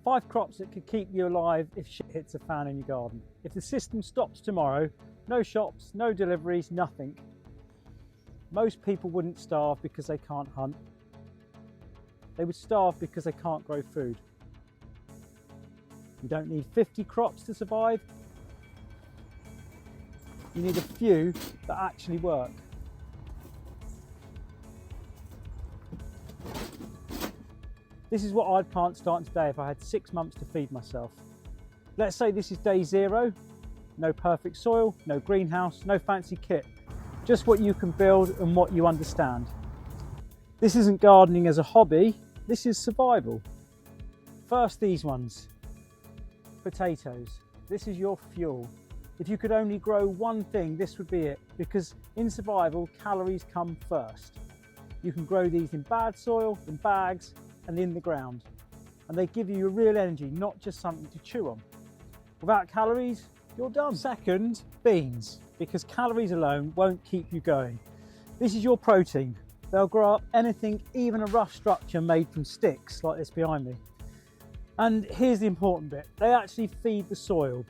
5 crops that could keep you alive if shit hits a fan in your garden. If the system stops tomorrow, no shops, no deliveries, nothing. Most people wouldn't starve because they can't hunt. They would starve because they can't grow food. You don't need 50 crops to survive. You need a few that actually work. This is what I'd plant starting today if I had 6 months to feed myself. Let's say this is day 0. No perfect soil, no greenhouse, no fancy kit. Just what you can build and what you understand. This isn't gardening as a hobby, this is survival. First, these ones. Potatoes. This is your fuel. If you could only grow one thing, this would be it, because in survival, calories come first. You can grow these in bad soil, in bags, and in the ground. And they give you a real energy, not just something to chew on. Without calories, you're done. Second, beans, because calories alone won't keep you going. This is your protein. They'll grow up anything, even a rough structure made from sticks, like this behind me. And here's the important bit, they actually feed the soil.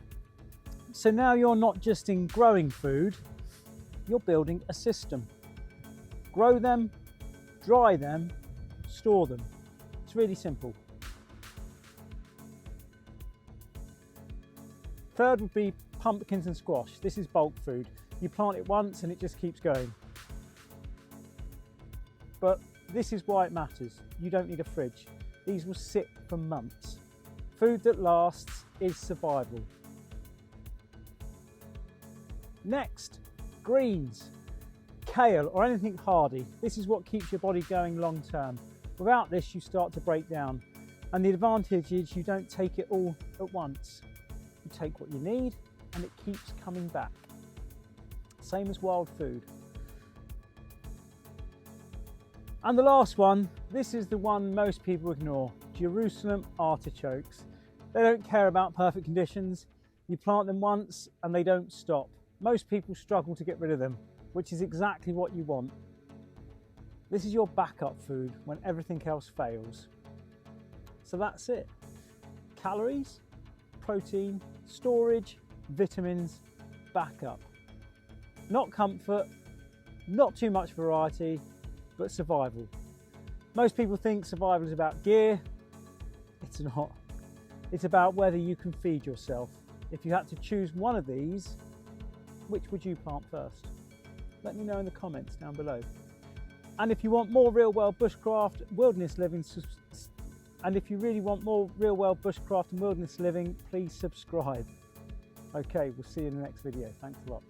So now you're not just in growing food, you're building a system. Grow them, dry them, store them. It's really simple. Third would be pumpkins and squash. This is bulk food. You plant it once and it just keeps going. But this is why it matters. You don't need a fridge. These will sit for months. Food that lasts is survival. Next, greens, kale or anything hardy. This is what keeps your body going long term. Without this, you start to break down. And the advantage is you don't take it all at once. You take what you need and it keeps coming back. Same as wild food. And the last one, this is the one most people ignore, Jerusalem artichokes. They don't care about perfect conditions. You plant them once and they don't stop. Most people struggle to get rid of them, which is exactly what you want. This is your backup food when everything else fails. So that's it. Calories, protein, storage, vitamins, backup. Not comfort, not too much variety, but survival. Most people think survival is about gear. It's not. It's about whether you can feed yourself. If you had to choose one of these, which would you plant first? Let me know in the comments down below. And if you want more real world bushcraft, wilderness living, and if you really want more real world bushcraft and wilderness living, please subscribe. Okay, we'll see you in the next video. Thanks a lot.